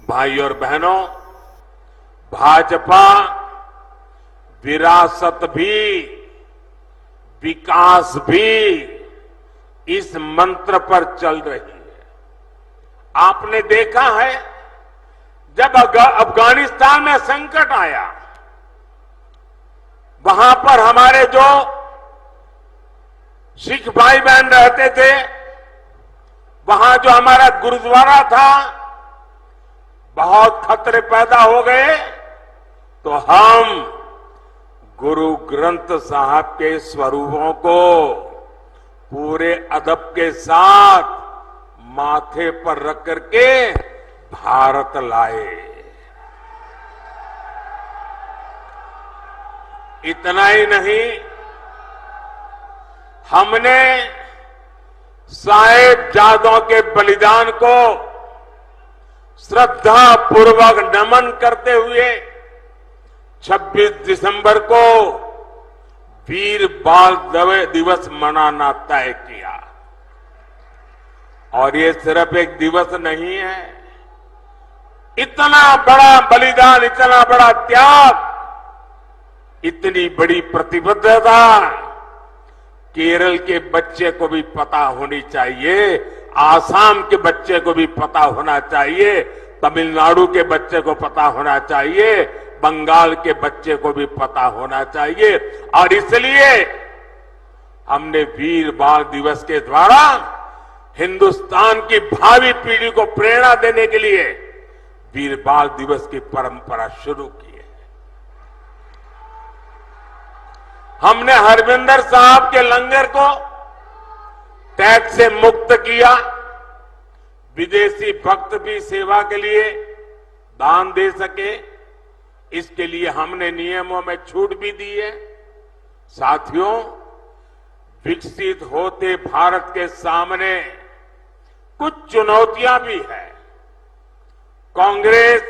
भाई और बहनों, भाजपा विरासत भी विकास भी इस मंत्र पर चल रही है। आपने देखा है जब अफगानिस्तान में संकट आया, वहां पर हमारे जो सिख भाई बहन रहते थे, वहां जो हमारा गुरुद्वारा था, बहुत खतरे पैदा हो गए, तो हम गुरु ग्रंथ साहब के स्वरूपों को पूरे अदब के साथ माथे पर रख करके भारत लाए। इतना ही नहीं, हमने साहिबजादों के बलिदान को श्रद्धा पूर्वक नमन करते हुए 26 दिसंबर को वीर बाल दिवस मनाना तय किया। और ये सिर्फ एक दिवस नहीं है, इतना बड़ा बलिदान, इतना बड़ा त्याग, इतनी बड़ी प्रतिबद्धता केरल के बच्चे को भी पता होनी चाहिए, आसाम के बच्चे को भी पता होना चाहिए, तमिलनाडु के बच्चे को पता होना चाहिए, बंगाल के बच्चे को भी पता होना चाहिए। और इसलिए हमने वीर बाल दिवस के द्वारा हिंदुस्तान की भावी पीढ़ी को प्रेरणा देने के लिए वीर बाल दिवस की परंपरा शुरू की है। हमने हरविंदर साहब के लंगर को टैक्स से मुक्त किया, विदेशी भक्त भी सेवा के लिए दान दे सके, इसके लिए हमने नियमों में छूट भी दी है। साथियों, विकसित होते भारत के सामने कुछ चुनौतियां भी है। कांग्रेस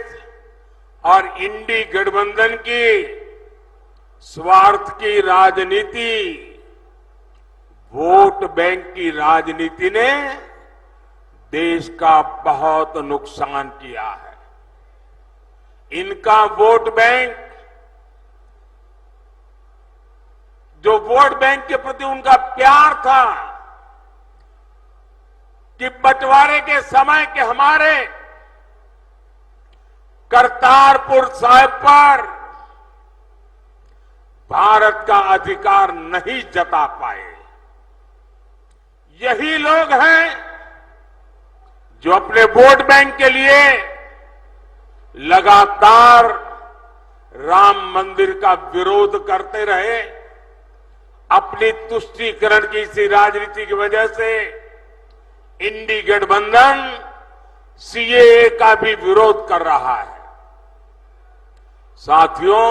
और इंडी गठबंधन की स्वार्थ की राजनीति, वोट बैंक की राजनीति ने देश का बहुत नुकसान किया है। इनका वोट बैंक, जो वोट बैंक के प्रति उनका प्यार था कि बंटवारे के समय के हमारे करतारपुर साहिब पर भारत का अधिकार नहीं जता पाए, यही लोग हैं जो अपने वोट बैंक के लिए लगातार राम मंदिर का विरोध करते रहे। अपनी तुष्टीकरण की इसी राजनीति की वजह से इंडी गठबंधन सीएए का भी विरोध कर रहा है। साथियों,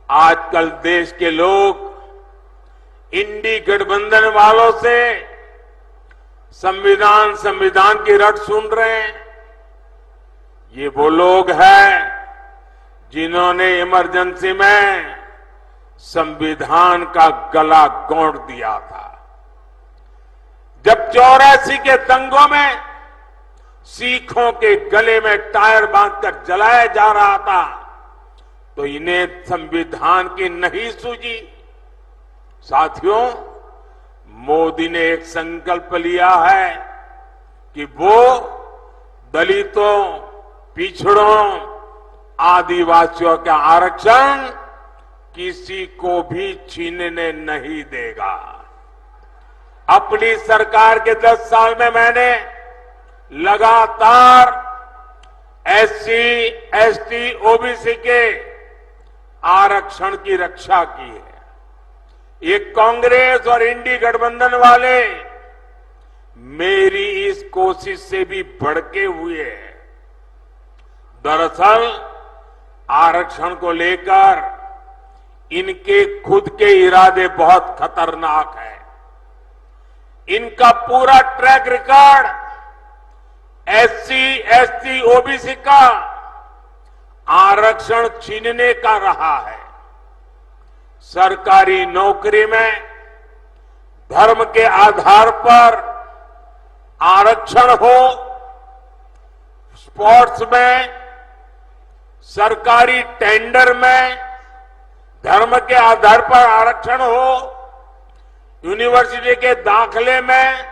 आजकल देश के लोग इंडी गठबंधन वालों से संविधान की रट सुन रहे हैं। ये वो लोग हैं जिन्होंने इमरजेंसी में संविधान का गला घोंट दिया था। जब 84 के दंगों में सिखों के गले में टायर बांधकर जलाया जा रहा था, तो इन्हें संविधान की नहीं सूझी। साथियों, मोदी ने एक संकल्प लिया है कि वो दलितों, पिछड़ों, आदिवासियों का आरक्षण किसी को भी छीनने नहीं देगा। अपनी सरकार के 10 साल में मैंने लगातार एससी, एसटी, ओबीसी के आरक्षण की रक्षा की है। ये कांग्रेस और इंडी गठबंधन वाले मेरी इस कोशिश से भी भड़के हुए हैं। दरअसल आरक्षण को लेकर इनके खुद के इरादे बहुत खतरनाक हैं। इनका पूरा track record SC, ST, OBC का आरक्षण छीनने का रहा है। सरकारी नौकरी में धर्म के आधार पर आरक्षण हो, स्पोर्ट्स में, सरकारी टेंडर में धर्म के आधार पर आरक्षण हो, यूनिवर्सिटी के दाखिले में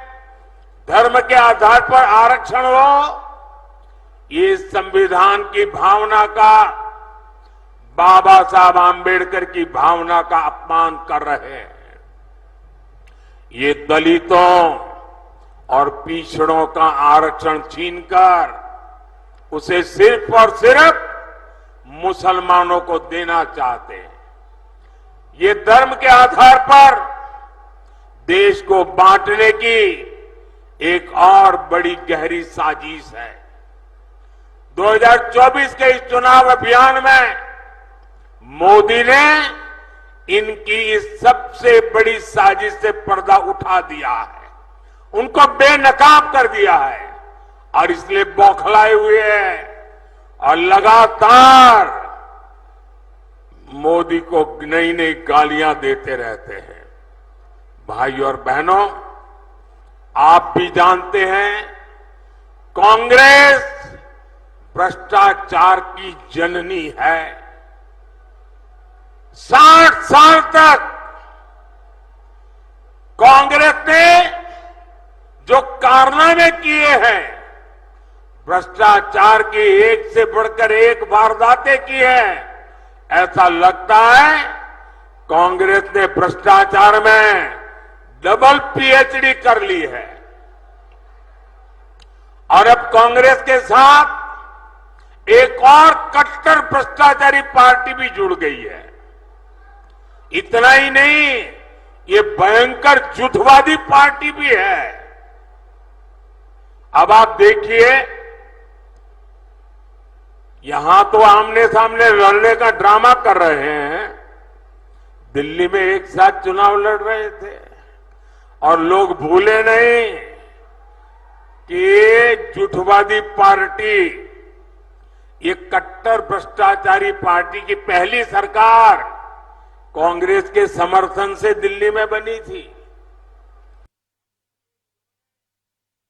धर्म के आधार पर आरक्षण हो, ये संविधान की भावना का, बाबा साहब आम्बेडकर की भावना का अपमान कर रहे हैं। ये दलितों और पिछड़ों का आरक्षण छीनकर उसे सिर्फ और सिर्फ मुसलमानों को देना चाहते हैं। ये धर्म के आधार पर देश को बांटने की एक और बड़ी गहरी साजिश है। 2024 के इस चुनाव अभियान में मोदी ने इनकी इस सबसे बड़ी साजिश से पर्दा उठा दिया है, उनको बेनकाब कर दिया है और इसलिए बौखलाए हुए हैं और लगातार मोदी को नई नई गालियां देते रहते हैं। भाई और बहनों, आप भी जानते हैं कांग्रेस भ्रष्टाचार की जननी है। 60 साल तक कांग्रेस ने जो कारनामे किए हैं, भ्रष्टाचार की एक से बढ़कर एक वारदातें की हैं, ऐसा लगता है कांग्रेस ने भ्रष्टाचार में डबल पीएचडी कर ली है। और अब कांग्रेस के साथ एक और कट्टर भ्रष्टाचारी पार्टी भी जुड़ गई है। इतना ही नहीं, ये भयंकर झूठवादी पार्टी भी है। अब आप देखिए, यहां तो आमने सामने लड़ने का ड्रामा कर रहे हैं, दिल्ली में एक साथ चुनाव लड़ रहे थे और लोग भूले नहीं कि ये झूठवादी पार्टी, ये कट्टर भ्रष्टाचारी पार्टी की पहली सरकार कांग्रेस के समर्थन से दिल्ली में बनी थी।